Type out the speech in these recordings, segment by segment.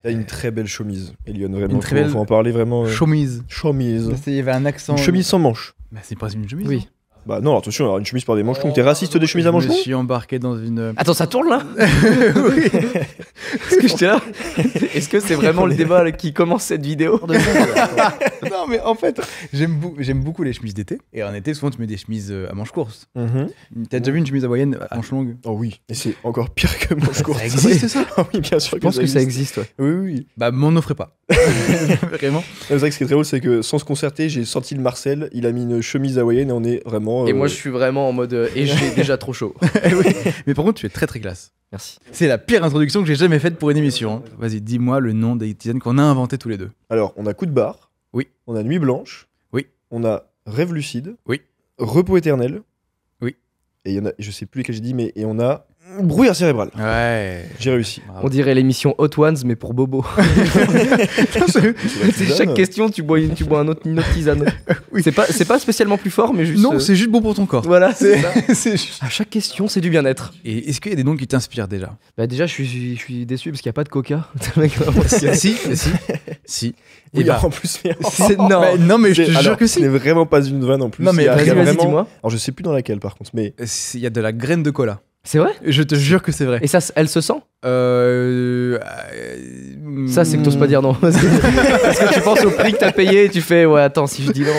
T'as une très belle chemise, Elion, vraiment. Une très belle faut en parler vraiment. Chemise. Chemise. Il y avait un accent. Une chemise sans manches. Bah, c'est pas une chemise. Oui. Bah non, attention, alors une chemise par des manches longues. T'es raciste des chemises à manches Je longues? me suis embarqué dans une. Attends, ça tourne là? Oui. Est-ce que j'étais là? Est-ce que c'est vraiment le débat là, qui commence cette vidéo? Non, mais en fait, j'aime beaucoup les chemises d'été. Et en été, souvent, tu mets des chemises à manches courtes. T'as déjà vu une chemise hawaïenne à manches longues? Oh oui, et c'est encore pire que manches courtes. Ça existe, ça? Ah oui, bien sûr. Je pense que ça existe, ouais. Oui, oui. Bah, m'en offrez pas. Vraiment. C'est vrai que ce qui est très drôle, c'est que sans se concerter, j'ai sorti le Marcel, il a mis une chemise hawaïenne et on est vraiment. Et moi, je suis vraiment en mode. Et j'ai déjà trop chaud. Oui. Mais par contre, tu es très très classe. Merci. C'est la pire introduction que j'ai jamais faite pour une émission. Hein. Vas-y, dis-moi le nom des tisanes qu'on a inventé tous les deux. Alors, on a Coup de barre. Oui. On a Nuit blanche. Oui. On a Rêve lucide. Oui. Repos éternel. Oui. Et il y en a, je sais plus lesquels j'ai dit, mais et on a Brouillard cérébral. Ouais. J'ai réussi. On dirait l'émission Hot Ones, mais pour Bobo. Chaque question, tu bois une autre tisane. Oui. C'est pas spécialement plus fort, mais juste. Non, c'est juste bon pour ton corps. Voilà, c'est ça. C'est juste- À chaque question, c'est du bien-être. Et est-ce qu'il y a des noms qui t'inspirent déjà? Bah déjà, je suis déçu parce qu'il n'y a pas de coca. Le mec, vraiment, Si. Oui, Et bah, en plus, mais non, mais je te alors, jure que ce si. n'est vraiment pas une vanne en plus. Non, mais Il y a vas-y, vraiment- dis-moi. Alors, je sais plus dans laquelle par contre, mais Il y a de la graine de cola. C'est vrai? Je te jure que c'est vrai. Et ça, elle se sent? Ça, Ça, c'est que t'oses pas dire non. Parce que tu penses au prix que t'as payé et tu fais, ouais, attends, si je dis non.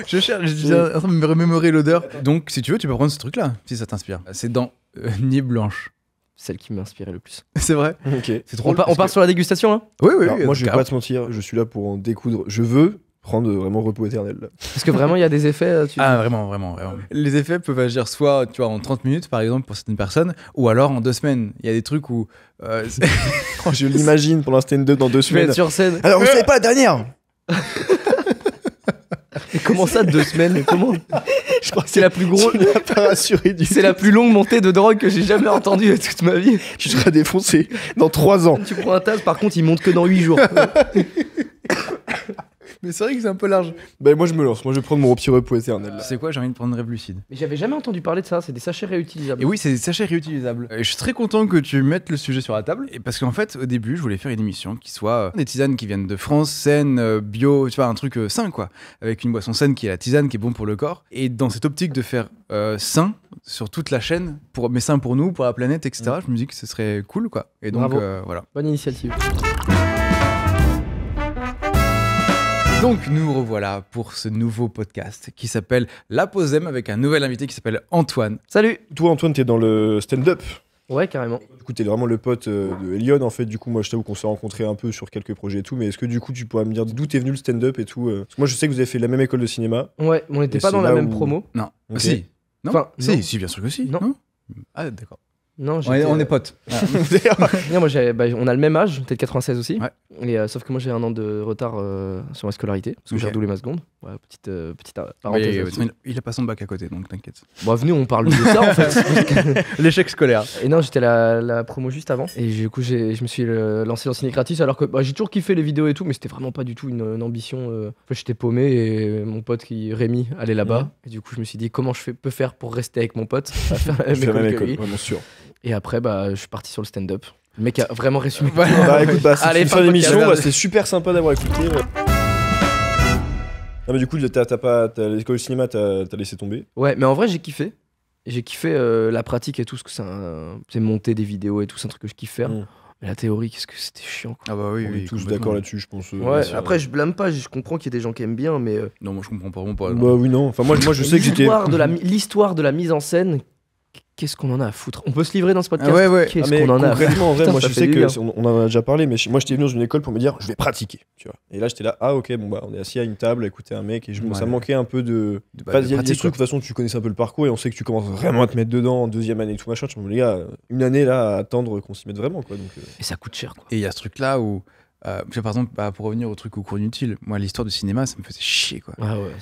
Je cherche, je suis en train de me remémorer l'odeur. Donc, si tu veux, tu peux prendre ce truc-là, si ça t'inspire. C'est dans Nuit blanche. Celle qui m'a inspiré le plus. C'est vrai. ok. C'est trop. On part sur la dégustation là? Oui, oui, Alors, oui. moi, je vais carrément. pas te mentir, je suis là pour en découdre. Je veux prendre vraiment repos éternel. Là. Parce que vraiment, il y a des effets. Ah, vraiment. Les effets peuvent agir soit tu vois, en 30 minutes, par exemple, pour certaines personnes, ou alors en 2 semaines. Il y a des trucs où. Je l'imagine pendant un stand-up dans 2 Tu vas semaines. être sur scène. Alors, vous savez pas la dernière? Et comment ça, 2 semaines? Comment? Je crois que c'est la plus grosse. Tu n'as pas rassuré du C'est la plus longue montée de drogue que j'ai jamais entendue de toute ma vie. Tu seras défoncé dans 3 ans. Tu prends un tas, par contre, il monte que dans 8 jours. Mais c'est vrai que c'est un peu large. Ben moi je me lance, moi je vais prendre mon petit repos éternel. Là. Tu sais quoi, j'ai envie de prendre Rêve lucide. Mais j'avais jamais entendu parler de ça, c'est des sachets réutilisables. Et oui, c'est des sachets réutilisables. Et je suis très content que tu mettes le sujet sur la table. Et parce qu'en fait, au début, je voulais faire une émission qui soit des tisanes qui viennent de France, saines, bio, tu vois, un truc sain, quoi. Avec une boisson saine qui est la tisane, qui est bon pour le corps. Et dans cette optique de faire sain sur toute la chaîne, mais sain pour nous, pour la planète, etc., je me dis que ce serait cool, quoi. Et donc, Bravo. voilà. Bonne initiative. Donc nous revoilà pour ce nouveau podcast qui s'appelle La Pause M avec un nouvel invité qui s'appelle Antoine. Salut. Toi Antoine t'es dans le stand-up. Ouais, carrément. Du coup t'es vraiment le pote de Elion en fait. Du coup moi je t'avoue qu'on s'est rencontrés un peu sur quelques projets et tout. Mais est-ce que du coup tu pourrais me dire d'où t'es venu le stand-up et tout Parce que moi je sais que vous avez fait la même école de cinéma. Ouais, on n'était Et pas c'est dans la là même où- promo. Non. Ok. Si. Non. Enfin, non. Si, bien sûr que si. Non. Ah d'accord. Non, On est potes. Non, moi, on a le même âge, peut-être 96 aussi. Ouais. Et, sauf que moi j'ai un an de retard sur ma scolarité, parce que Ok. j'ai redoublé ma seconde. Ouais, petite parenthèse. Oui, là-dessus. il a pas son bac à côté, donc t'inquiète. Bon, venez, on parle de ça en fait. L'échec scolaire. Et non, j'étais la promo juste avant. Et du coup, je me suis lancé dans Ciné Gratis, alors que j'ai toujours kiffé les vidéos et tout, mais c'était vraiment pas du tout une ambition. En fait, j'étais paumé et mon pote Rémi allait là-bas. Mhm. Et du coup, je me suis dit, comment peux faire pour rester avec mon pote à faire la Je même fais la même école que école, lui. vraiment sûr. Et après, je suis parti sur le stand-up. Le mec a vraiment résumé. Bah écoute, c'est Allez, une fin fin de d'émission, podcast. c'est super sympa d'avoir écouté. Non mais du coup t'as l'école de cinéma t'as laissé tomber. Ouais, mais en vrai, j'ai kiffé. J'ai kiffé la pratique et tout, ce que c'est monter des vidéos et tout, c'est un truc que je kiffe faire. Mm. Mais la théorie, qu'est-ce que c'était chiant, quoi. Ah bah oui, On oui. est tous complètement. d'accord là-dessus je pense. Ouais, sûr. après, je blâme pas, je comprends qu'il y ait des gens qui aiment bien, mais. Non, moi je comprends pas vraiment pas. Bah oui non, enfin moi je sais que j'étais... L'histoire de la mise en scène, qu'est-ce qu'on en a à foutre? On peut se livrer dans ce podcast? Ah ouais, ouais. Qu'est-ce Ah, mais qu'on en a à foutre? concrètement, en vrai, Putain, moi ça je fait sais du que bien. on en a déjà parlé, mais moi j'étais venu dans une école pour me dire je vais pratiquer, tu vois. Et là j'étais là, ah ok, bon bah on est assis à une table à écouter un mec et ça me manquait un peu de. Bah, Il y a des pratique, trucs, de toute façon tu connaissais un peu le parcours et on sait que tu commences vraiment à te mettre dedans en 2e année et tout machin. Tu me dis, les gars, une année là à attendre qu'on s'y mette vraiment quoi. Donc, Et ça coûte cher, quoi. Et il y a ce truc là où, tu vois, par exemple, pour revenir au truc au cours inutile, moi l'histoire du cinéma ça me faisait chier quoi. Ah ouais,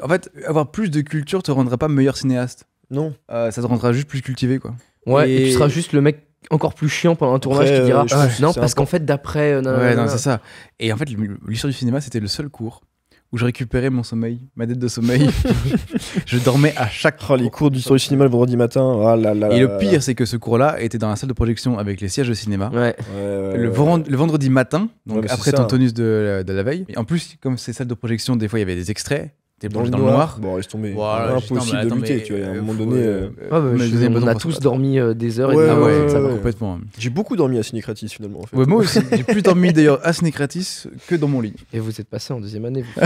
En fait, avoir plus de culture te rendra pas meilleur cinéaste. non. Ça te rendra juste plus cultivé quoi. Ouais, et Et- tu seras juste le mec encore plus chiant pendant un tournage Après, qui dira je pense que non, c'est parce qu'en fait, d'après. Ouais, non, c'est ça. Et en fait, l'histoire du cinéma, c'était le seul cours où je récupérais mon sommeil, ma dette de sommeil. Je dormais à chaque Oh, les cours d'histoire du cinéma le vendredi matin. Ah là là. Et le pire, c'est que ce cours-là était dans la salle de projection avec les sièges de cinéma. Ouais. Le vendredi matin, donc Ouais, mais après c'est ton ça. tonus de la veille. Et en plus, comme ces salles de projection, des fois il y avait des extraits, t'es Dans plongé le dans le noir. Bon, laisse tomber. Voilà, Impossible de lutter, tu vois. À un moment donné. Ouais, bah, me donner on besoin a pour tous ça. dormi des heures et Ouais, des Ah heures. ouais, ça va ouais. complètement. J'ai beaucoup dormi à Cinécratis finalement. En fait. Ouais, moi aussi, j'ai plus dormi d'ailleurs à Cinécratis que dans mon lit. Et vous êtes passé en deuxième année. Vous.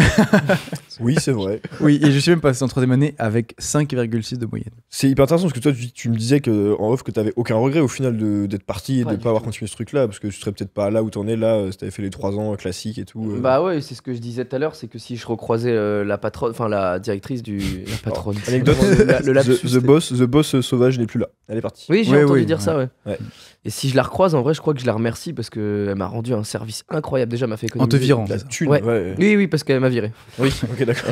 Oui, c'est vrai. Oui, et je suis même passé en troisième année avec 5,6 de moyenne. C'est hyper intéressant parce que toi, tu me disais que, en off que t'avais aucun regret au final d'être parti et Pas de du pas avoir tout. continué ce truc-là parce que tu serais peut-être pas là où t'en es là si t'avais fait les 3 ans classiques et tout. Bah ouais, c'est ce que je disais tout à l'heure, c'est que si je recroisais la patronne, enfin la directrice du. La patronne. Anecdote, le lapsus, the boss sauvage n'est plus là. Elle est partie. Oui, j'ai Ouais, entendu oui, dire ça, ouais. Ouais. Et si je la recroise, en vrai, je crois que je la remercie parce qu'elle m'a rendu un service incroyable. Déjà, elle m'a fait En te économiser. virant. La c'est ça. thune. Ouais. Ouais. Oui, parce qu'elle m'a viré. Oui, ok, d'accord.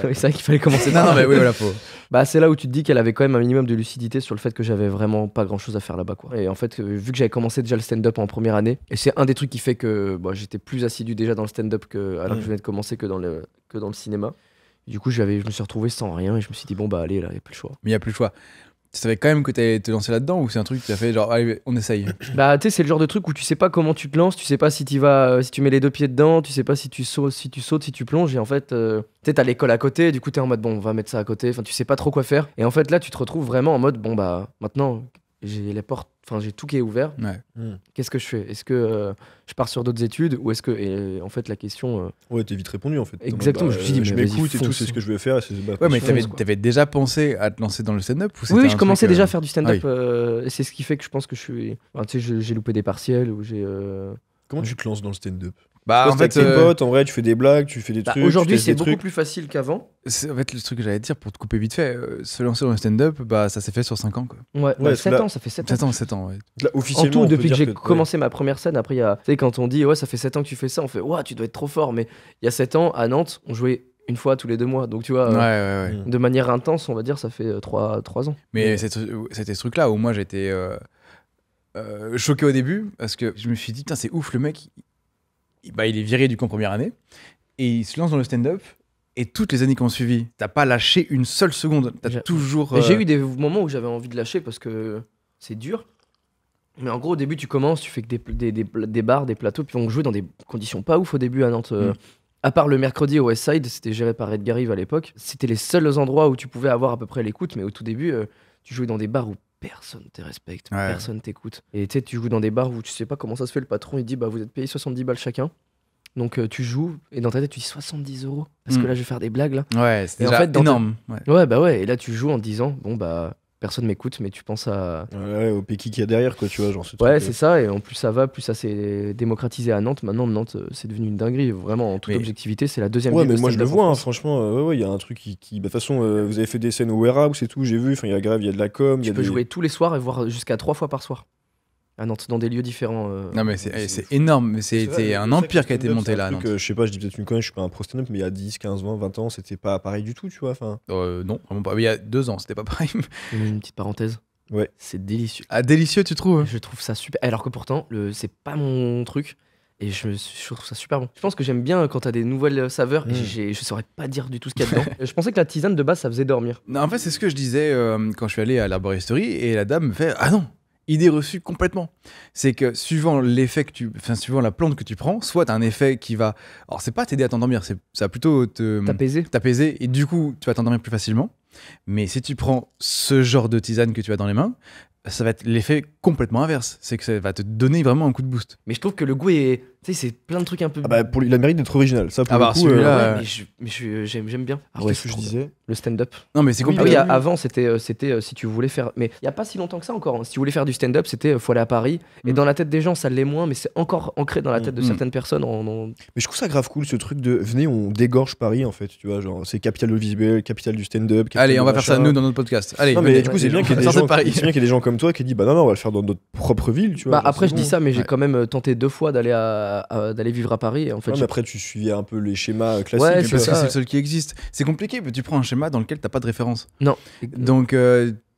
Oui, c'est vrai qu'il fallait commencer Non, par non, là. mais oui, voilà, faut. Bah, c'est là où tu te dis qu'elle avait quand même un minimum de lucidité sur le fait que j'avais vraiment pas grand chose à faire là-bas, quoi. Et en fait, vu que j'avais commencé déjà le stand-up en première année, et c'est un des trucs qui fait que j'étais plus assidu déjà dans le stand-up alors que je venais de commencer que dans le cinéma. Du coup, je me suis retrouvé sans rien et je me suis dit, bon, bah, allez, là, il n'y a plus le choix. Mais il n'y a plus le choix. Tu savais quand même que t'allais te lancer là-dedans ou c'est un truc que tu as fait genre, allez, on essaye. Bah, tu sais, c'est le genre de truc où tu sais pas comment tu te lances, tu sais pas si tu mets les 2 pieds dedans, tu sais pas si tu sautes, si tu plonges. Et en fait, tu sais, t'as l'école à côté, du coup, t'es en mode, bon, on va mettre ça à côté. Enfin, tu sais pas trop quoi faire. Et en fait, là, tu te retrouves vraiment en mode, bon, bah, maintenant, j'ai les portes, enfin, j'ai tout qui est ouvert. Ouais. Qu'est-ce que je fais? Est-ce que je pars sur d'autres études ou est-ce que. Et en fait, la question. Ouais, t'es vite répondu en fait. T'es en mode, Exactement, je me suis dit, je mais vas-y, m'écoute et tout, fonce. c'est ce que je veux faire. Et c'est ma Ouais, mais passion. fonce, quoi. t'avais déjà pensé à te lancer dans le stand-up ou c'était Oui, un je commençais truc, déjà à faire du stand-up. ah Et c'est ce qui fait que je pense que je suis. Enfin, tu sais, j'ai loupé des partiels ou j'ai. Comment tu te lances dans le stand-up? Bah, Toi, en c'est avec fait, tes potes, en vrai, tu fais des blagues, tu fais des trucs. Aujourd'hui, tu testes c'est des beaucoup trucs. plus facile qu'avant. c'est en fait le truc que j'allais te dire pour te couper vite fait. Se lancer dans le stand-up, bah, ça s'est fait sur 5 ans, quoi. Ouais, Ouais, 7 là- ans, ça fait 7 ans. 7 ans, ouais. Là, En officiellement, tout, on peut depuis que dire j'ai commencé ma première scène, après, il y a. Tu sais, quand on dit, ouais, ça fait 7 ans que tu fais ça, on fait, ouais, tu dois être trop fort. Mais il y a 7 ans, à Nantes, on jouait une fois tous les 2 mois. Donc, tu vois, Ouais. Mm. de manière intense, on va dire, ça fait 3 ans. Mais c'était ce truc-là où moi j'étais choqué au début parce que je me suis dit, putain, c'est ouf, le mec, il est viré du camp première année et il se lance dans le stand-up. Et toutes les années qui ont suivi, t'as pas lâché une seule seconde. T'as J'ai- toujours. Et j'ai eu des moments où j'avais envie de lâcher parce que c'est dur. Mais en gros, au début, tu commences, tu fais que des bars, des plateaux, puis on jouait dans des conditions pas ouf au début à Nantes. À part le mercredi au Westside, c'était géré par Edgar Yves à l'époque. C'était les seuls endroits où tu pouvais avoir à peu près l'écoute, mais au tout début, tu jouais dans des bars où personne te respecte, Ouais. personne t'écoute. Et tu sais, tu joues dans des bars où tu sais pas comment ça se fait, le patron il dit, bah vous êtes payé 70 balles chacun. Donc tu joues, et dans ta tête, tu dis 70 €, parce que là, je vais faire des blagues là. Ouais, c'était Et en déjà fait, dans énorme. Ouais. Ouais, bah ouais, et là, tu joues en te disant, bon bah personne m'écoute, mais tu penses à. Ouais, au Péki qu'il y a derrière, quoi, tu vois. Genre, ce Ouais, truc, c'est ça, et en plus ça va, plus ça s'est démocratisé à Nantes. Maintenant, Nantes, c'est devenu une dinguerie. Vraiment, en toute Mais- objectivité, c'est la deuxième Ouais, ville mais de moi je le stand-up en vois, hein, France. franchement, ouais, il y a un truc qui. Bah, de toute façon, vous avez fait des scènes au warehouse et tout, j'ai vu, enfin, il y a grave, il y a de la com, il y Tu a peux des. jouer tous les soirs et voir jusqu'à 3 fois par soir à Nantes, dans des lieux différents. Non, mais c'est c'est fou. énorme. Mais C'est vrai, c'était le un sac empire qui a été stand-up, monté c'est là. un à truc, Nantes. je sais pas, je dis peut-être une connerie, je suis pas un pro stand-up, mais il y a 10, 15, 20 ans, c'était pas pareil du tout, tu vois. Enfin, Non, vraiment pas. Mais il y a 2 ans, c'était pas pareil. Une petite parenthèse. Ouais. C'est délicieux. Ah, délicieux, tu trouves? Je trouve ça super. Alors que pourtant, c'est pas mon truc. Et je trouve ça super bon. Je pense que j'aime bien quand t'as des nouvelles saveurs. Et je saurais pas dire du tout ce qu'il y a dedans. Je pensais que la tisane de base, ça faisait dormir. Non, en fait, c'est ce que je disais quand je suis allé à l'arboristerie et la dame me fait ah non, idée reçue complètement. C'est que suivant suivant la plante que tu prends, soit t'as un effet qui va, alors c'est pas t'aider à t'endormir, ça va plutôt t'apaiser et du coup tu vas t'endormir plus facilement. Mais si tu prends ce genre de tisane que tu as dans les mains, ça va être l'effet complètement inverse. C'est que ça va te donner vraiment un coup de boost. Mais je trouve que le goût est. Tu sais, c'est plein de trucs un peu. Ah bah, il a mérite d'être original, ça pour Ah le bah, coup. celui-là, Ouais, mais j'aime bien. Ah ouais, Qu'est-ce c'est que je trop disais? bien. Le stand-up. Non, mais c'est Oui, Ah compliqué. oui, avant, c'était si tu voulais faire. Mais il y a pas si longtemps que ça encore. Hein. Si tu voulais faire du stand-up, c'était faut aller à Paris. Et dans la tête des gens, ça l'est moins, mais c'est encore ancré dans la tête de certaines personnes. Mais je trouve ça grave cool ce truc de venez, on dégorge Paris en fait, tu vois, genre c'est capitale du visuel, capitale du stand-up. capitale Allez, du on va faire ça machin. nous dans notre podcast. Allez, Non, mais venez. du coup, c'est bien qu'il y ait des Sortez gens, de Paris. c'est bien qu'il y ait des gens comme toi qui disent bah non, on va le faire dans notre propre ville, tu vois. Bah genre, après, c'est je dis bon. ça, mais j'ai Ouais. quand même tenté 2 fois d'aller vivre à Paris. Et en fait, Ouais, mais j'ai- après, tu suivais un peu les schémas classiques. Ouais, Mais tu c'est parce vois. que ça, c'est le seul qui existe. C'est compliqué, mais tu prends un schéma dans lequel t'as pas de référence. Non. Donc,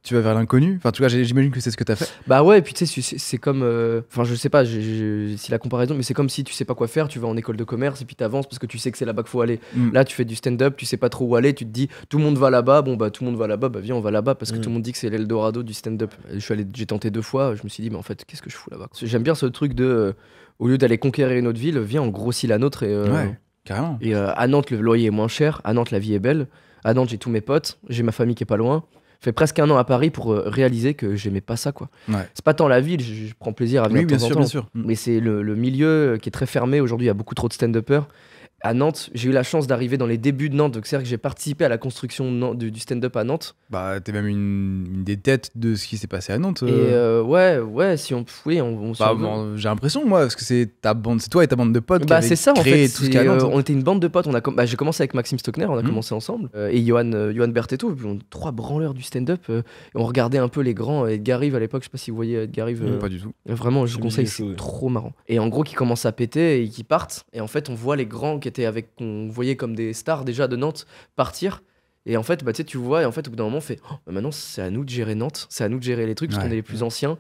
tu vas vers l'inconnu. Enfin, en tout cas, j'imagine que c'est ce que t'as fait. Bah ouais, et puis tu sais, c'est comme. Enfin, je sais pas si la comparaison, mais c'est comme si tu sais pas quoi faire, tu vas en école de commerce et puis t'avances parce que tu sais que c'est là-bas qu'il faut aller. Là, tu fais du stand-up, tu sais pas trop où aller, tu te dis tout le monde va là-bas, bon bah tout le monde va là-bas, bah viens, on va là-bas parce que tout le monde dit que c'est l'Eldorado du stand-up. J'ai tenté 2 fois, je me suis dit, mais en fait, qu'est-ce que je fous là-bas? J'aime bien ce truc de. Au lieu d'aller conquérir une autre ville, viens, on grossit la nôtre et. Ouais, carrément. Et à Nantes, le loyer est moins cher, à Nantes, la vie est belle, à Nantes, j'ai tous mes potes, j'ai ma famille qui est pas loin. Fait presque 1 an à Paris pour réaliser que j'aimais pas ça, quoi. Ouais. C'est pas tant la ville, je prends plaisir à venir Oui, de bien temps en sûr, temps, bien sûr. mais c'est le milieu qui est très fermé. Aujourd'hui, il y a beaucoup trop de stand-uppers. À Nantes, j'ai eu la chance d'arriver dans les débuts de Nantes, donc c'est-à-dire que j'ai participé à la construction du stand-up à Nantes. Bah, t'es même une des têtes de ce qui s'est passé à Nantes. Et ouais, si on si Bah, on veut. bon, j'ai l'impression, moi, parce que c'est toi et ta bande de potes qui Bah avez c'est ça en créé fait, tout ce qu'il y a à Nantes. on était une bande de potes, j'ai commencé avec Maxime Stockner, on a commencé ensemble, et Johan Bertetto, et puis on 3 branleurs du stand-up, et on regardait un peu les grands, Edgar Rive à l'époque, je sais pas si vous voyez Edgar Rive. Pas du tout. Vraiment, je vous conseille, chaud, c'est ouais. trop marrant. Et en gros, qui commencent à péter et qui partent, et en fait on voit les grands qui étaient qu'on voyait comme des stars déjà de Nantes partir. Et en fait, bah, tu vois, et en fait, au bout d'un moment, on fait bah, maintenant, c'est à nous de gérer Nantes, c'est à nous de gérer les trucs, parce qu'on est les plus anciens.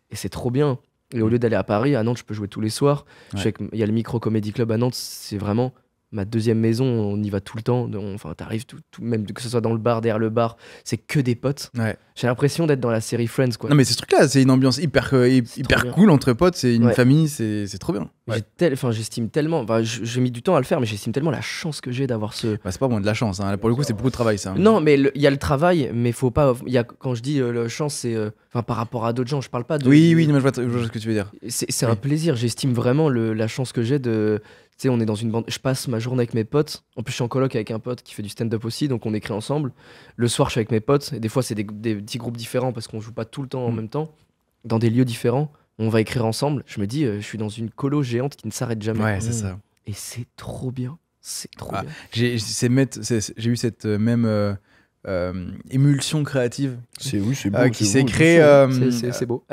Et c'est trop bien. Et au lieu d'aller à Paris, à Nantes, je peux jouer tous les soirs. Je sais qu'il y a le Micro Comedy Club à Nantes, c'est vraiment ma deuxième maison, on y va tout le temps. Enfin, t'arrives, même que ce soit dans le bar, derrière le bar, c'est que des potes. Ouais. J'ai l'impression d'être dans la série Friends, quoi. Non, mais c'est ce truc-là, c'est une ambiance hyper bien. cool entre potes, c'est une Ouais. famille, c'est trop bien. Ouais. J'estime tellement, j'ai mis du temps à le faire, mais j'estime tellement la chance que j'ai d'avoir ce. Bah, c'est pas moins de la chance, hein. Là, pour le coup, c'est beaucoup de travail, ça. Non, mais il y a le travail, mais faut pas. Quand je dis la chance, c'est par rapport à d'autres gens. Je parle pas de. Oui, mais je vois ce que tu veux dire. C'est un plaisir. J'estime vraiment la chance que j'ai de. Tu sais, on est dans une bande. Je passe ma journée avec mes potes. En plus, je suis en coloc avec un pote qui fait du stand-up aussi, donc on écrit ensemble. Le soir, je suis avec mes potes. Et des fois, c'est des petits groupes différents parce qu'on joue pas tout le temps en même temps, dans des lieux différents. On va écrire ensemble. Je me dis, je suis dans une colo géante qui ne s'arrête jamais. Ouais, c'est ça. Et c'est trop bien. C'est trop bien. J'ai eu cette même émulsion créative C'est beau. qui s'est créée. C'est beau.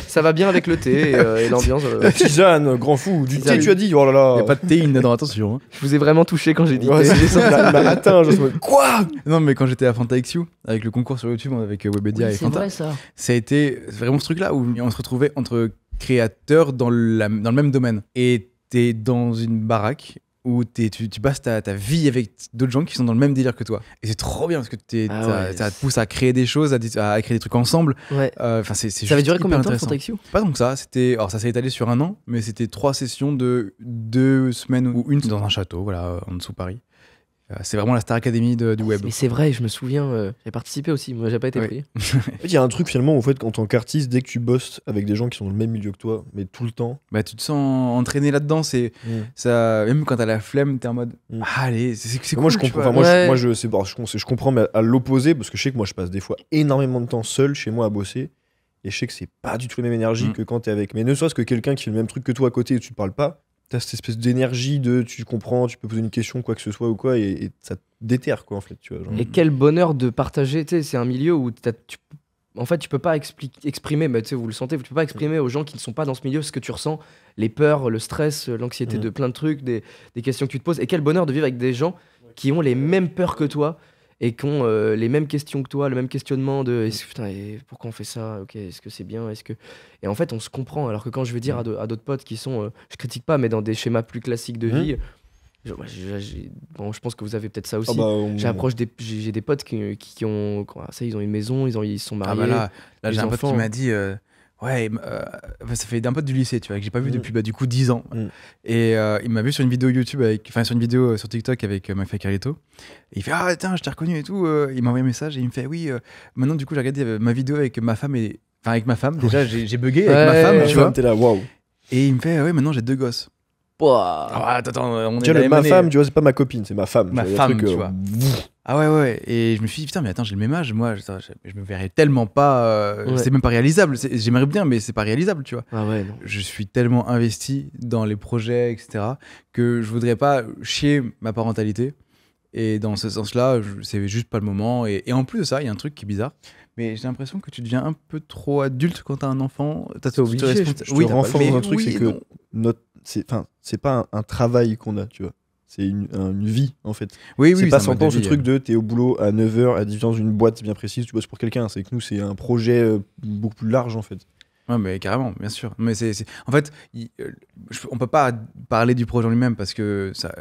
Ça va bien avec le thé et l'ambiance. La tisane, grand fou. Du Tisane. thé, tu as dit. Oh là là. Il n'y a pas de théine dedans, attention. Hein. Je vous ai vraiment touché quand j'ai dit Ouais, thé. c'est ça, il m'a atteint. Quoi? Non, mais quand j'étais à Fanta X You, avec le concours sur YouTube avec Webedia Oui, et c'est Fanta, vrai ça. ça a été vraiment ce truc-là où on se retrouvait entre créateurs dans le même domaine. Et t'es dans une baraque où tu passes ta vie avec d'autres gens qui sont dans le même délire que toi. Et c'est trop bien parce que ça te pousse à créer des choses, à créer des trucs ensemble. Ouais. Ça avait duré combien de temps, Fanta X You ? Pas donc ça. Alors ça s'est étalé sur 1 an, mais c'était 3 sessions de 2 semaines ou une dans un château, voilà, en dessous de Paris. C'est vraiment la Star Academy du web. Mais c'est vrai, je me souviens, j'ai participé aussi, moi j'ai pas été pris. En fait, il y a un truc finalement, en fait, en tant qu'artiste, dès que tu bosses avec des gens qui sont dans le même milieu que toi, mais tout le temps. Bah, tu te sens entraîné là-dedans, ça, même quand t'as la flemme, t'es en mode allez, c'est cool. Moi, je tu comprends. vois. Enfin, moi, je comprends, mais à l'opposé, parce que je sais que moi, je passe des fois énormément de temps seul chez moi à bosser, et je sais que c'est pas du tout la même énergie que quand t'es avec. Mais ne serait-ce que quelqu'un qui fait le même truc que toi à côté et tu te parles pas. T'as cette espèce d'énergie tu comprends, tu peux poser une question, quoi que ce soit ou quoi, et ça te déterre, quoi, en fait, tu vois. Genre. Et quel bonheur de partager, tu sais, c'est un milieu où en fait, tu peux pas exprimer, mais tu sais, vous le sentez, tu peux pas exprimer aux gens qui ne sont pas dans ce milieu ce que tu ressens, les peurs, le stress, l'anxiété de plein de trucs, des questions que tu te poses. Et quel bonheur de vivre avec des gens qui ont les mêmes peurs que toi et qui ont les mêmes questions que toi, le même questionnement de putain, pourquoi on fait ça, ok, est-ce que c'est bien, et en fait on se comprend, alors que quand je vais dire à d'autres potes qui sont, je critique pas, mais dans des schémas plus classiques de vie, je pense que vous avez peut-être ça aussi. J'ai des potes qui ont ça, ils ont une maison, ils sont mariés. Ah bah là j'ai un pote enfants. qui m'a dit ça fait d'un pote du lycée, tu vois, que j'ai pas vu depuis du coup 10 ans. Et il m'a vu sur une vidéo YouTube, sur une vidéo sur TikTok avec Mafia Carlito. Et il fait ah tiens, je t'ai reconnu et tout. Il m'a envoyé un message et il me fait oui, maintenant du coup j'ai regardé ma vidéo avec ma femme déjà j'ai bugué avec ma femme, tu vois. T'es là, waouh. Et il me fait ouais, maintenant j'ai 2 gosses. Attends, on est Déjà, de la ma même année. femme, tu vois, c'est pas ma copine, c'est ma femme. Ma Tu vois, femme, il y a un truc, tu vois. Ah ouais. Et je me suis dit, putain, mais attends, j'ai le même âge. Moi, je me verrais tellement pas. C'est même pas réalisable. J'aimerais bien, mais c'est pas réalisable, tu vois. Ah ouais, non. Je suis tellement investi dans les projets, etc., que je voudrais pas chier ma parentalité. Et dans ce sens-là, c'est juste pas le moment. Et en plus de ça, il y a un truc qui est bizarre. Mais j'ai l'impression que tu deviens un peu trop adulte quand t'as un enfant. T'es obligé. Je te renforce dans un truc, c'est que c'est pas un travail qu'on a, tu vois. C'est une vie, en fait. Oui, c'est pas un mode 100 ans de ce vie, truc de t'es au boulot à 9h, à 18h dans une boîte bien précise, tu bosses pour quelqu'un. C'est que nous, c'est un projet beaucoup plus large, en fait. Ouais, mais carrément, bien sûr. Mais en fait, on peut pas parler du projet en lui-même parce que ça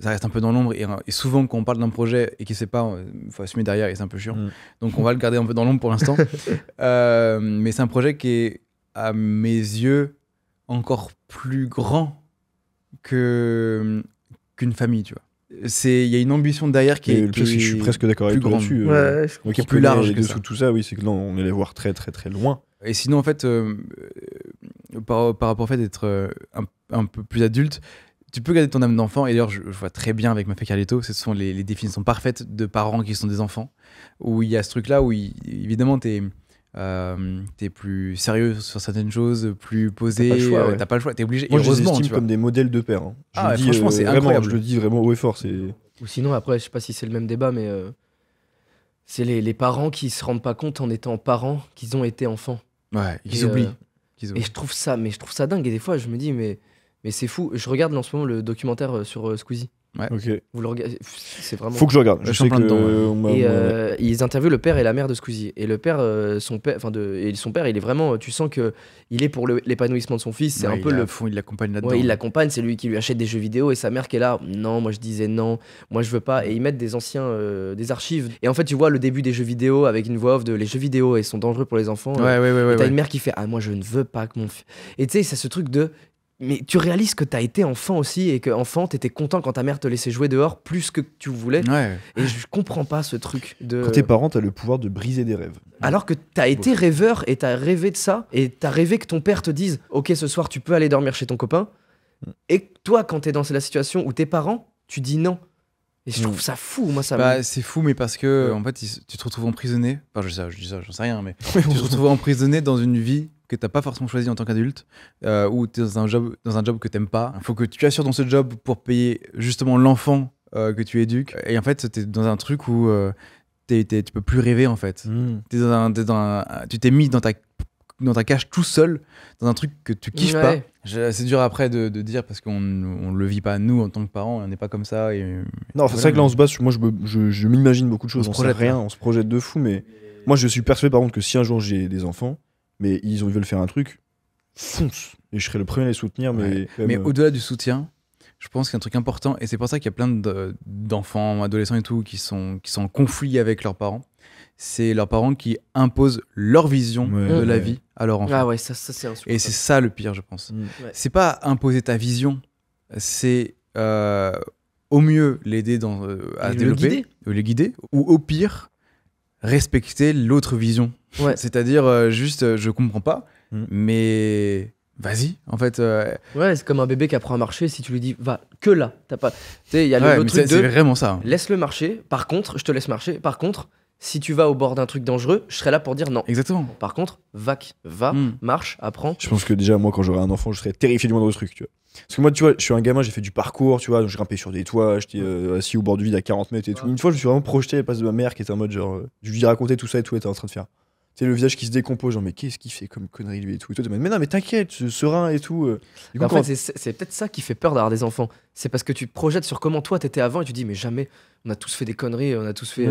reste un peu dans l'ombre. Et souvent, quand on parle d'un projet et qu'il sait pas, il faut assumer derrière et c'est un peu chiant. Donc, on va le garder un peu dans l'ombre pour l'instant. Mais c'est un projet qui est, à mes yeux, encore plus grand qu'une famille, tu vois. Il y a une ambition derrière qui est, je suis presque d'accord avec toi là-dessus. Ouais, qui est plus large que dessous ça. Tout ça, oui, c'est que là, on allait voir très très très loin. Et sinon, en fait, par rapport au fait d'être un peu plus adulte, tu peux garder ton âme d'enfant. Et d'ailleurs, je vois très bien avec ma fille Carlito, ce sont les définitions parfaites de parents qui sont des enfants, où il y a ce truc-là où, évidemment, t'es plus sérieux sur certaines choses, plus posé, t'as pas le choix, t'es obligé. Moi, je les heureusement, estime comme des modèles de père. Hein. Franchement, c'est vraiment, incroyable. je le dis vraiment haut et fort. Ou sinon, après, je sais pas si c'est le même débat, mais c'est les parents qui se rendent pas compte en étant parents qu'ils ont été enfants. Ouais, qu'ils oublient. Et je trouve ça dingue. Et des fois, je me dis, mais c'est fou. Je regarde en ce moment le documentaire sur Squeezie. Ouais. Ok. Vous le regardez, c'est vraiment. Faut que je regarde. Je suis en sais plein que. Et ils interviewent le père et la mère de Squeezie. Et le père, son père, il est vraiment. Tu sens que il est pour l'épanouissement de son fils. C'est un peu le fond, il l'accompagne là-dedans. Ouais, il l'accompagne, c'est lui qui lui achète des jeux vidéo et sa mère qui est là. Non, moi je disais non, moi je veux pas. Et ils mettent des des archives. Et en fait, tu vois le début des jeux vidéo avec une voix off de les jeux vidéo ils sont dangereux pour les enfants. Ouais. T'as une mère qui fait moi je ne veux pas que mon fils. Et tu sais, c'est ce truc de. Mais tu réalises que t'as été enfant aussi et que enfant t'étais content quand ta mère te laissait jouer dehors plus que tu voulais. Ouais. Et je comprends pas ce truc de. Quand t'es parent, t'as le pouvoir de briser des rêves. Alors que t'as été rêveur et t'as rêvé de ça et t'as rêvé que ton père te dise ok ce soir tu peux aller dormir chez ton copain. Et toi quand t'es dans la situation où tes parents tu dis non. Et je trouve ça fou, moi ça. C'est fou, mais parce que en fait tu te retrouves emprisonné. Enfin je dis ça, j'en sais rien, mais tu te retrouves emprisonné dans une vie que t'as pas forcément choisi en tant qu'adulte, ou t'es dans un job que t'aimes pas. Il faut que tu assures dans ce job pour payer justement l'enfant que tu éduques. Et en fait, t'es dans un truc où tu peux plus rêver en fait. Tu t'es mis dans ta cage tout seul, dans un truc que tu kiffes pas. C'est dur après de dire parce qu'on le vit pas nous en tant que parents, on n'est pas comme ça. Non, c'est vrai que là on se base. Moi, je m'imagine beaucoup de choses. On se projette on se projette de fou, mais moi, je suis persuadé par contre que si un jour j'ai des enfants. Mais ils veulent faire un truc, fonce. Et je serai le premier à les soutenir. Mais au-delà du soutien, je pense qu'il y a un truc important, et c'est pour ça qu'il y a plein d'enfants, adolescents et tout, qui sont en conflit avec leurs parents. C'est leurs parents qui imposent leur vision de la vie à leur enfant. Ah ouais, ça c'est un Et c'est ça le pire, je pense. Ouais. C'est pas imposer ta vision, c'est au mieux l'aider à développer, le guider, ou au pire, respecter l'autre vision. Ouais. C'est-à-dire juste je comprends pas, mais vas-y en fait. Ouais, c'est comme un bébé qui apprend à marcher, si tu lui dis va que là, t'as pas. Tu sais, il y a le truc c'est vraiment ça. Laisse-le marcher. Par contre, je te laisse marcher. Par contre, si tu vas au bord d'un truc dangereux, je serai là pour dire non. Exactement. Par contre, va, marche, apprends. Je pense que déjà moi quand j'aurai un enfant, je serai terrifié du moindre truc, tu vois. Parce que moi, tu vois, je suis un gamin, j'ai fait du parcours, tu vois, je grimpais sur des toits, j'étais assis au bord du vide à 40 mètres et tout. Une fois, je me suis vraiment projeté à la place de ma mère qui était en mode genre, je lui racontais tout ça et tout, elle était en train de faire. Tu sais, le visage qui se décompose, genre, mais qu'est-ce qu'il fait comme connerie lui et tout. Et toi, mais non, mais t'inquiète, serein et tout. Du coup, en fait, c'est peut-être ça qui fait peur d'avoir des enfants. C'est parce que tu te projettes sur comment toi t'étais avant et tu dis, mais jamais, on a tous fait des conneries, on a tous fait.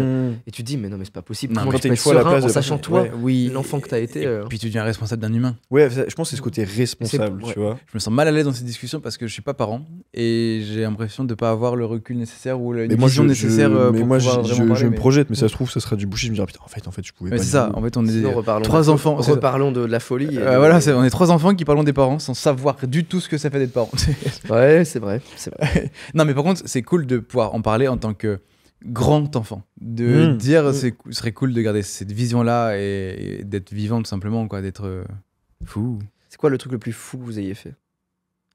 Et tu te dis, mais non, mais c'est pas possible. Non, comment quand tu peux être serein en sachant toi, l'enfant que t'as été. Et puis tu deviens responsable d'un humain. Ouais, je pense que c'est ce côté responsable, tu vois. Je me sens mal à l'aise dans ces discussions parce que je suis pas parent et j'ai l'impression de pas avoir le recul nécessaire ou la vision nécessaire pour pouvoir vraiment parler. Je me projette, mais ça se trouve, ça sera du bullshit. Je me dirais, putain, en fait, je pouvais pas. C'est ça, en fait, on est trois enfants. Reparlons de la folie. Voilà, on est 3 enfants qui parlons des parents sans savoir du tout ce que ça fait d'être parent. Ouais, c'est vrai. Non, mais par contre, c'est cool de pouvoir en parler en tant que grand enfant. De dire, ce serait cool de garder cette vision-là et d'être vivant tout simplement, quoi, d'être fou. C'est quoi le truc le plus fou que vous ayez fait?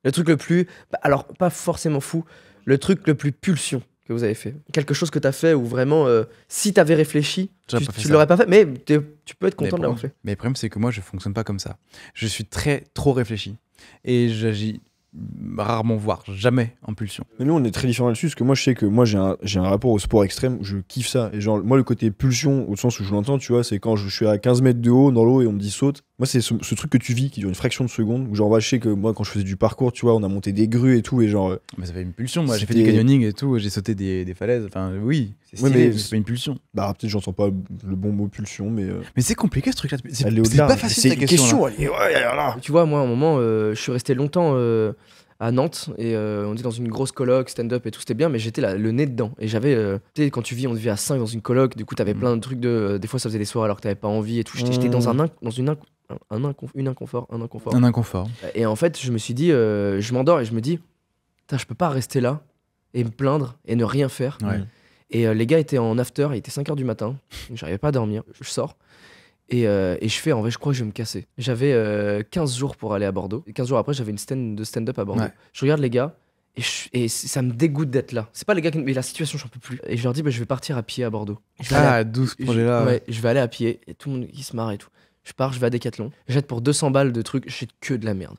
Le truc le plus... alors, pas forcément fou, le truc le plus pulsion que vous avez fait. Quelque chose que t'as fait où vraiment, si t'avais réfléchi, tu l'aurais pas fait, mais tu peux être content de l'avoir fait. Mais le problème, c'est que moi, je fonctionne pas comme ça. Je suis trop réfléchi. Et j'agis rarement, voire jamais en pulsion. Mais nous, on est très différents là-dessus, parce que moi, je sais que moi, j'ai un rapport au sport extrême, je kiffe ça. Et genre, moi, le côté pulsion, au sens où je l'entends, tu vois, c'est quand je suis à 15 mètres de haut dans l'eau et on me dit saute, Moi, c'est ce truc que tu vis qui dure une fraction de seconde. Où genre, je sais que moi, quand je faisais du parcours, tu vois, on a monté des grues et tout. Et genre. Mais ça fait une pulsion. Moi, j'ai fait du canyoning et tout. J'ai sauté des falaises. Enfin, oui, c'est stylé, mais c'est pas une pulsion. Bah, peut-être j'entends pas le bon mot pulsion, mais. Mais c'est compliqué ce truc-là. C'est pas facile ta question. Là. Tu vois, moi, à un moment, je suis resté longtemps à Nantes et on était dans une grosse coloc, stand-up et tout, c'était bien, mais j'étais le nez dedans. Et j'avais. Tu sais, quand tu vis, on vit à 5 dans une coloc, du coup, t'avais plein de trucs de. Des fois, ça faisait des soirs alors que t'avais pas envie et tout. J'étais dans un inconfort. Et en fait, je me suis dit, je m'endors et je me dis, je peux pas rester là et me plaindre et ne rien faire. Ouais. Et les gars étaient en after, il était 5h du matin, j'arrivais pas à dormir, je sors. Et je fais, en vrai, je crois que je vais me casser. J'avais 15 jours pour aller à Bordeaux. Et 15 jours après, j'avais une scène de stand-up à Bordeaux. Ouais. Je regarde les gars et ça me dégoûte d'être là. C'est pas les gars mais la situation, j'en peux plus. Et je leur dis, je vais partir à pied à Bordeaux. D'où ce projet-là. Ouais, je vais aller à pied et tout le monde qui se marre et tout. Je pars, je vais à Decathlon. J'achète pour 200 balles de trucs, j'achète que de la merde.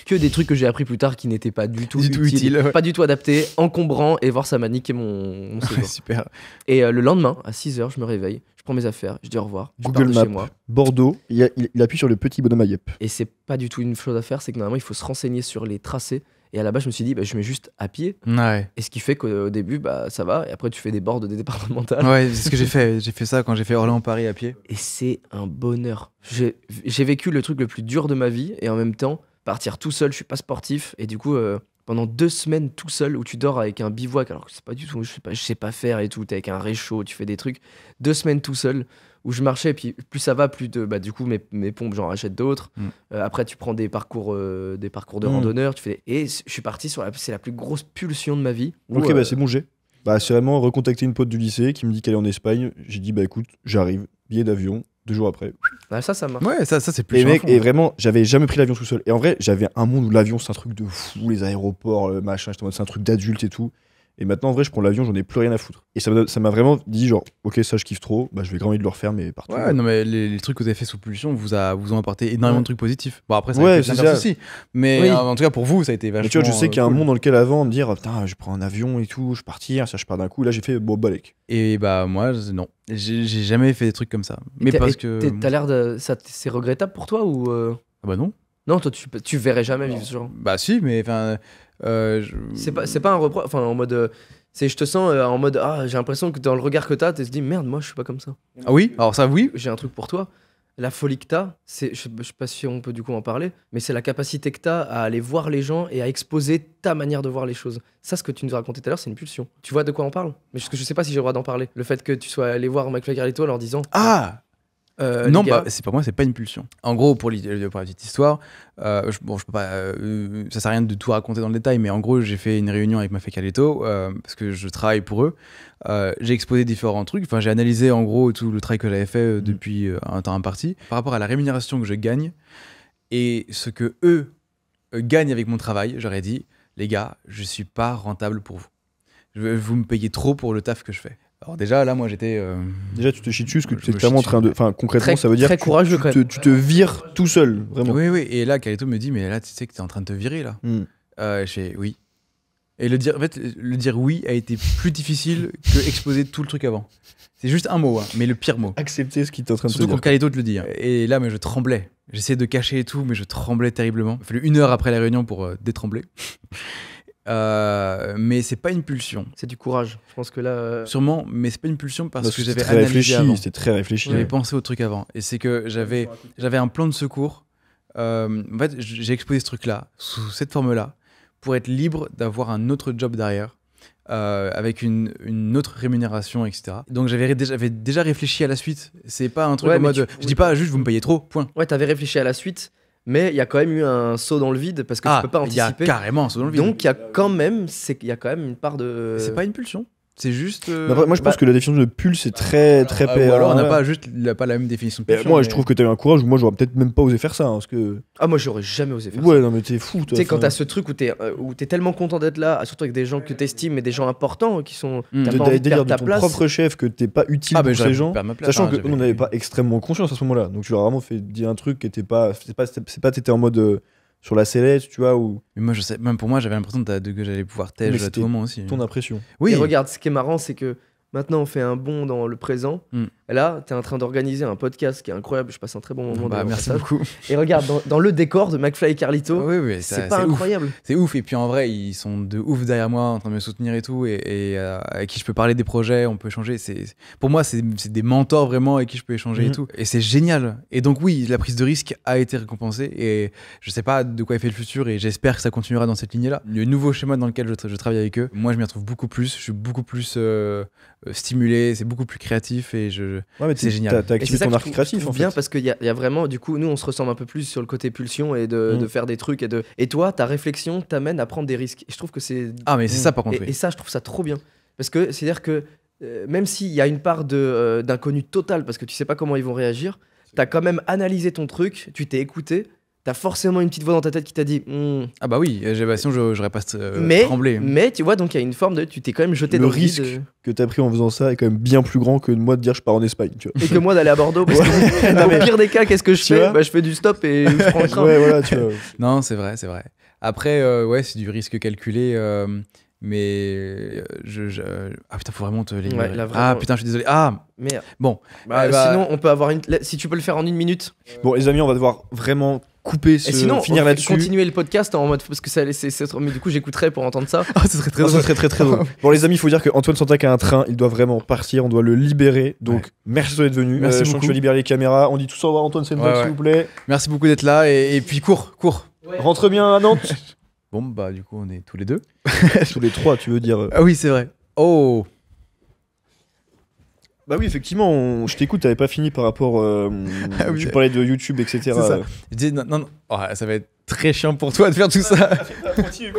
Que des trucs que j'ai appris plus tard qui n'étaient pas du tout utiles, ouais. Pas du tout adaptés, encombrants, et voir ça m'a niqué mon séjour. Ouais, super. Et le lendemain, à 6h, je me réveille, je prends mes affaires, je dis au revoir. Google Maps, chez moi. Bordeaux, il appuie sur le petit bonhomme à Yep. Et c'est pas du tout une chose à faire, c'est que normalement il faut se renseigner sur les tracés. Et à la base, je me suis dit, je mets juste à pied. Ouais. Et ce qui fait qu'au début, ça va. Et après, tu fais des bords des départementales. Ouais, c'est ce que j'ai fait. J'ai fait ça quand j'ai fait Orléans-Paris à pied. Et c'est un bonheur. J'ai vécu le truc le plus dur de ma vie. Et en même temps, partir tout seul, je suis pas sportif. Et du coup, pendant 2 semaines tout seul, où tu dors avec un bivouac, alors que c'est pas du tout, je sais pas faire et tout. T'es avec un réchaud, tu fais des trucs. 2 semaines tout seul. Où je marchais, et puis plus ça va, plus du coup mes pompes, j'en rachète d'autres. Après, tu prends des parcours de randonneurs, et je suis parti c'est la plus grosse pulsion de ma vie. Ok, c'est bon, j'ai. C'est vraiment recontacter une pote du lycée qui me dit qu'elle est en Espagne. J'ai dit, écoute, j'arrive, billet d'avion, 2 jours après. Ça marche. Ouais, ça c'est plus. Et mec, et vraiment, j'avais jamais pris l'avion tout seul. Et en vrai, j'avais un monde où l'avion, c'est un truc de fou, les aéroports, machin, c'est un truc d'adulte et tout. Et maintenant, en vrai, je prends l'avion, j'en ai plus rien à foutre. Et ça m'a vraiment dit, genre, ok, ça, je kiffe trop, j'ai grave envie de le refaire, mais partout. Ouais, non, mais les trucs que vous avez fait sous pulsion vous ont apporté énormément de trucs positifs. Bon, après, ça ouais, c'est ça aussi. Mais oui. En tout cas, pour vous, ça a été vachement. Mais tu vois, je sais qu'il y a un cool. monde dans lequel avant, me dire, putain, je prends un avion et tout, je partir, ça, je pars d'un coup. Là, j'ai fait, balèque. Et moi, non. J'ai jamais fait des trucs comme ça. Mais parce que. T'as l'air de. C'est regrettable pour toi ou. Ah bah non. Non, toi, tu verrais jamais vivre ce genre. Bah si, mais enfin. C'est pas un reproche. Enfin, en mode. Je te sens en mode j'ai l'impression que dans le regard que t'as, tu te dis merde, moi je suis pas comme ça. Ah oui, alors ça oui. J'ai un truc pour toi. La folie que t'as, je sais pas si on peut du coup en parler, mais c'est la capacité que t'as à aller voir les gens et à exposer ta manière de voir les choses. Ça, ce que tu nous as raconté tout à l'heure, c'est une pulsion. Tu vois de quoi on parle? Mais parce que je sais pas si j'ai le droit d'en parler. Le fait que tu sois allé voir McFly et Carlito en leur disant non, c'est pas moi, c'est pas une pulsion. En gros, pour la petite histoire, je peux pas. Ça sert à rien de tout raconter dans le détail, mais en gros, j'ai fait une réunion avec McFly et Carlito parce que je travaille pour eux. J'ai exposé différents trucs. Enfin, j'ai analysé en gros tout le travail que j'avais fait depuis un temps imparti par rapport à la rémunération que je gagne et ce que eux gagnent avec mon travail. J'aurais dit, les gars, je suis pas rentable pour vous. Vous me payez trop pour le taf que je fais. Alors déjà, là, moi, j'étais... Déjà, tu te chies dessus, parce que tu es clairement en train de... Enfin, concrètement, ça veut dire très courageux, quand même. Tu te vires tout seul, vraiment. Oui. Et là, Carlito me dit, mais là, tu sais que t'es en train de te virer, là. Je fais oui. Et le dire oui a été plus difficile que exposer tout le truc avant. C'est juste un mot, mais le pire mot. Accepter ce qui t'est en train de se dire. Surtout quand Carlito te le dit. Et là, mais je tremblais. J'essayais de cacher et tout, mais je tremblais terriblement. Il a fallu 1 heure après la réunion pour détrembler. Mais c'est pas une pulsion. C'est du courage. Je pense que là. Sûrement, mais c'est pas une pulsion parce que j'avais analysé avant. C'était très réfléchi. J'avais pensé au truc avant. Et c'est que j'avais un plan de secours. En fait, j'ai exposé ce truc-là, sous cette forme-là, pour être libre d'avoir un autre job derrière, avec une autre rémunération, etc. Donc j'avais déjà réfléchi à la suite. C'est pas un truc en mode. Je dis pas juste vous me payez trop, point. Ouais, t'avais réfléchi à la suite. Mais il y a quand même eu un saut dans le vide parce que tu peux pas anticiper. Il y a carrément un saut dans le vide. Donc il y a quand même une part de. C'est pas une pulsion. C'est juste. Moi, je pense que la définition de pulse est très ou alors on n'a pas la même définition de pulsion. Moi, je trouve que t'as eu un courage où moi, j'aurais peut-être même pas osé faire ça. Parce que... Ah, moi, j'aurais jamais osé faire ça. Ouais, non, mais t'es fou. Tu sais, quand t'as ce truc où t'es tellement content d'être là, surtout avec des gens que t'estimes et des gens importants qui sont. T'as pas envie de perdre ta place. Ton propre chef, que t'es pas utile pour ces gens. Sachant que nous, on n'avait pas extrêmement conscience à ce moment-là. Donc, tu leur as vraiment fait dire un truc qui était pas. C'est pas t'étais en mode. Sur la sellette, tu vois, ou... Mais moi, même pour moi, j'avais l'impression que j'allais pouvoir tège à tout moment aussi. Ton impression. Oui. Et regarde, ce qui est marrant, c'est que maintenant, on fait un bond dans le présent. Là, t'es en train d'organiser un podcast qui est incroyable. Je passe un très bon moment. Merci beaucoup. Et regarde, dans le décor de McFly et Carlito, oui, c'est pas incroyable. C'est ouf. Et puis en vrai, ils sont de ouf derrière moi, en train de me soutenir et tout. Et avec qui je peux parler des projets, on peut échanger. Pour moi, c'est des mentors vraiment avec qui je peux échanger et tout. Et c'est génial. Et donc, oui, la prise de risque a été récompensée. Et je sais pas de quoi est fait le futur. Et j'espère que ça continuera dans cette lignée-là. Le nouveau schéma dans lequel je travaille avec eux, moi, je m'y retrouve beaucoup plus. Je suis beaucoup plus stimulé. C'est beaucoup plus créatif. Et c'est génial. T'as activé ton arc créatif en fait. Bien parce qu'il y a vraiment, du coup, nous on se ressemble un peu plus sur le côté pulsion et de faire des trucs et toi, ta réflexion t'amène à prendre des risques. Et je trouve que c'est. Ah, mais c'est ça par contre. Et ça, je trouve ça trop bien. Parce que c'est-à-dire que même s'il y a une part d'inconnu total parce que tu sais pas comment ils vont réagir, t'as quand même analysé ton truc, tu t'es écouté. T'as forcément une petite voix dans ta tête qui t'a dit Ah bah oui, sinon j'aurais pas tremblé. Mais tu vois, donc il y a une forme de... Tu t'es quand même jeté dans le risque que t'as pris en faisant ça est quand même bien plus grand que de moi de dire je pars en Espagne, tu vois. Et que moi d'aller à Bordeaux, parce que au pire des cas, qu'est-ce que je fais ? Je fais du stop et je prends le train. Ouais, voilà, tu vois. Non, c'est vrai. Après, ouais, c'est du risque calculé, mais Ah putain, faut vraiment te l'énumérer. Ouais, vraiment... Ah putain, je suis désolé. Ah merde. Bon. Sinon, on peut avoir si tu peux le faire en 1 minute. Bon, les amis, on va devoir vraiment couper ce. Et sinon, finir là-dessus. Continuer le podcast en mode. Parce que mais du coup, j'écouterai pour entendre ça. Ah, ce serait très drôle. Bon, les amis, il faut dire qu'Antoine Santac a un train, il doit vraiment partir, on doit le libérer. Donc, merci d'être venu. Merci beaucoup. Je vais libérer les caméras. On dit tous au revoir, Antoine, c'est une blague, s'il vous plaît. Merci beaucoup d'être là et puis cours. Ouais. Rentre bien à Nantes. Bon, bah, du coup, on est tous les deux. Tous les trois, tu veux dire. Ah oui, c'est vrai. Oh. Bah oui, effectivement, je t'écoute, t'avais pas fini par rapport. Tu parlais de YouTube, etc. C'est ça. Je dis non. Oh, ça va être très chiant pour toi de faire tout ça. Continue.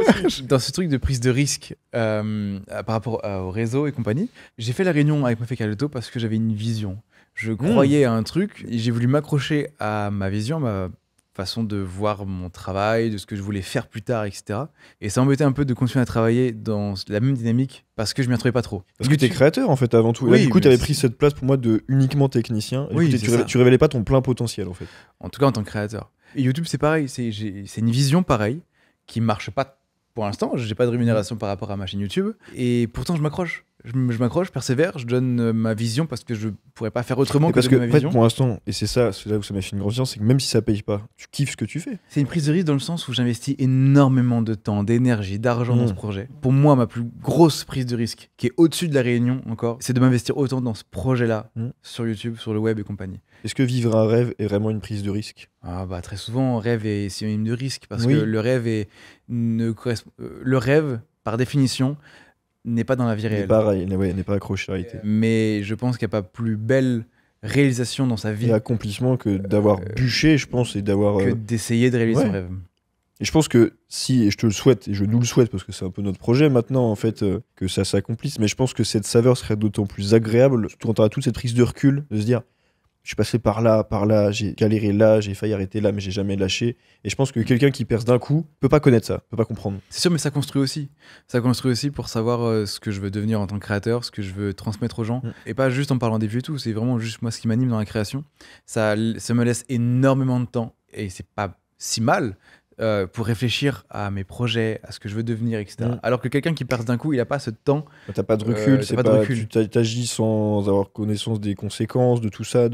Dans ce truc de prise de risque par rapport au réseau et compagnie, j'ai fait la réunion avec McFly et Carlito parce que j'avais une vision. Je croyais à un truc et j'ai voulu m'accrocher à ma vision, ma façon de voir mon travail, de ce que je voulais faire plus tard, etc. Et ça m'embêtait un peu de continuer à travailler dans la même dynamique parce que je m'y retrouvais pas trop. Parce que t'es créateur en fait avant tout. Oui, là, du coup, t'avais pris cette place pour moi de uniquement technicien. Et oui, tu révélais pas ton plein potentiel en fait. En tout cas en tant que créateur. Et YouTube c'est pareil, c'est une vision pareille qui marche pas pour l'instant. J'ai pas de rémunération par rapport à ma chaîne YouTube et pourtant je m'accroche. Je m'accroche, je persévère, je donne ma vision parce que je pourrais pas faire autrement que de donner ma vision. En fait, pour l'instant, et c'est là où ça m'a fait une grosse différence, c'est que même si ça paye pas, tu kiffes ce que tu fais. C'est une prise de risque dans le sens où j'investis énormément de temps, d'énergie, d'argent dans ce projet. Pour moi, ma plus grosse prise de risque, qui est au-dessus de la Réunion encore, c'est de m'investir autant dans ce projet-là, sur YouTube, sur le web et compagnie. Est-ce que vivre un rêve est vraiment une prise de risque ? Ah bah très souvent, rêve est synonyme de risque parce que le rêve, par définition, n'est pas dans la vie réelle. N'est pas accroché à la réalité. Mais je pense qu'il n'y a pas plus belle réalisation dans sa vie. Et accomplissement que d'avoir bûché, je pense, et d'avoir. Que d'essayer de réaliser son rêve. Et je pense que si, et je te le souhaite, et je nous le souhaite, parce que c'est un peu notre projet maintenant, en fait, que ça s'accomplisse, mais je pense que cette saveur serait d'autant plus agréable, surtout quand tu as toute cette prise de recul, de se dire. Je suis passé par là, j'ai galéré là, j'ai failli arrêter là, mais j'ai jamais lâché. Et je pense que quelqu'un qui perce d'un coup peut pas connaître ça, peut pas comprendre. C'est sûr, mais ça construit aussi. Ça construit aussi pour savoir ce que je veux devenir en tant que créateur, ce que je veux transmettre aux gens. Et pas juste en parlant des vues et tout, c'est vraiment juste moi ce qui m'anime dans la création. Ça me laisse énormément de temps, et c'est pas si mal, pour réfléchir à mes projets, à ce que je veux devenir, etc. Alors que quelqu'un qui perce d'un coup, il a pas ce temps. T'as pas de recul, tu t'agis sans avoir connaissance des conséquences de tout ça.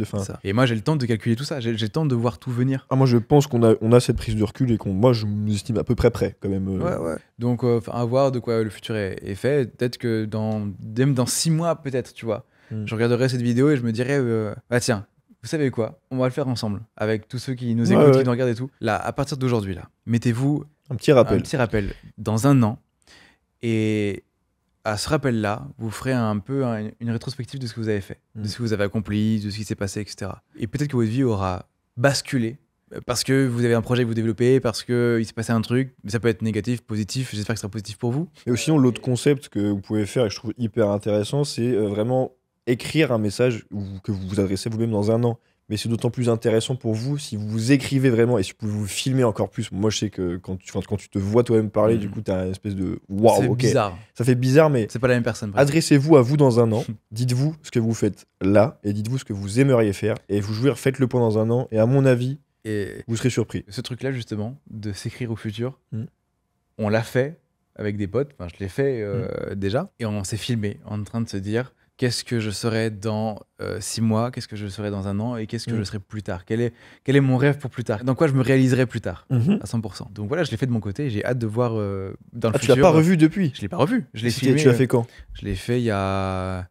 Et moi, j'ai le temps de calculer tout ça, j'ai le temps de voir tout venir. Moi, je pense qu'on a cette prise de recul et moi, je m'estime à peu près prêt quand même. Ouais. Donc, à voir de quoi le futur est fait. Peut-être que même dans 6 mois, peut-être, tu vois, je regarderai cette vidéo et je me dirais, tiens, vous savez quoi ? On va le faire ensemble, avec tous ceux qui nous écoutent, qui nous regardent et tout. Là, à partir d'aujourd'hui, là, mettez-vous un petit rappel dans 1 an. Et à ce rappel-là, vous ferez un peu une rétrospective de ce que vous avez fait, de ce que vous avez accompli, de ce qui s'est passé, etc. Et peut-être que votre vie aura basculé parce que vous avez un projet que vous développez, parce qu'il s'est passé un truc. Mais ça peut être négatif, positif. J'espère que ce sera positif pour vous. Et sinon, l'autre concept que vous pouvez faire et que je trouve hyper intéressant, c'est vraiment écrire un message que vous vous adressez vous-même dans 1 an. Mais c'est d'autant plus intéressant pour vous si vous écrivez vraiment et si vous pouvez vous filmer encore plus. Moi, je sais que quand tu te vois toi-même parler, du coup, t'as une espèce de waouh, ok. Bizarre. Ça fait bizarre, mais c'est pas la même personne. Adressez-vous à vous dans 1 an. Dites-vous ce que vous faites là et dites-vous ce que vous aimeriez faire. Et vous jouez, faites le point dans 1 an. Et à mon avis, vous serez surpris. Ce truc-là, justement, de s'écrire au futur, on l'a fait avec des potes. Enfin, je l'ai fait déjà. Et on s'est filmé en train de se dire qu'est-ce que je serai dans 6 mois, qu'est-ce que je serai dans 1 an et qu'est-ce que je serai plus tard. Quel est mon rêve pour plus tard. Dans quoi je me réaliserai plus tard, à 100%. Donc voilà, je l'ai fait de mon côté et j'ai hâte de voir dans le futur. Tu l'as pas revu depuis? Je l'ai pas revu. Je l'ai filmé. Tu l'as fait quand? Je l'ai fait il y a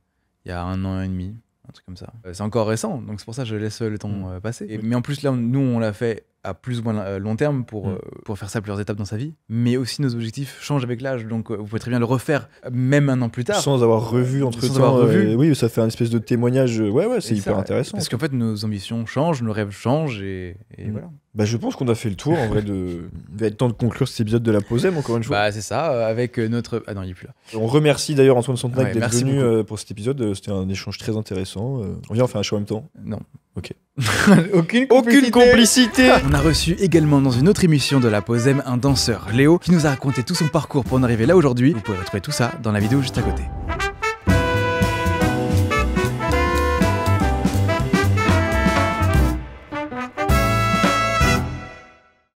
1 an et demi. Un truc comme ça. C'est encore récent, donc c'est pour ça que je laisse le temps passer. Mais en plus, là, nous, on l'a fait à plus ou moins long terme pour faire ça à plusieurs étapes dans sa vie. Mais aussi, nos objectifs changent avec l'âge, donc vous pouvez très bien le refaire même 1 an plus tard. Sans avoir revu entre-temps. Oui, ça fait un espèce de témoignage. Ouais, c'est hyper intéressant. Parce qu'en fait, nos ambitions changent, nos rêves changent, et voilà. Bah, je pense qu'on a fait le tour, en vrai, il va être temps de conclure cet épisode de la Posem, encore une fois. Bah, c'est ça, avec notre... Ah non, il est plus là. On remercie d'ailleurs Antoine Santenac d'être venu pour cet épisode. C'était un échange très intéressant. On vient, on fait un show en même temps? Non. Ok. Aucune complicité. On a reçu également dans une autre émission de la Posem un danseur, Léo, qui nous a raconté tout son parcours pour en arriver là aujourd'hui. Vous pouvez retrouver tout ça dans la vidéo juste à côté.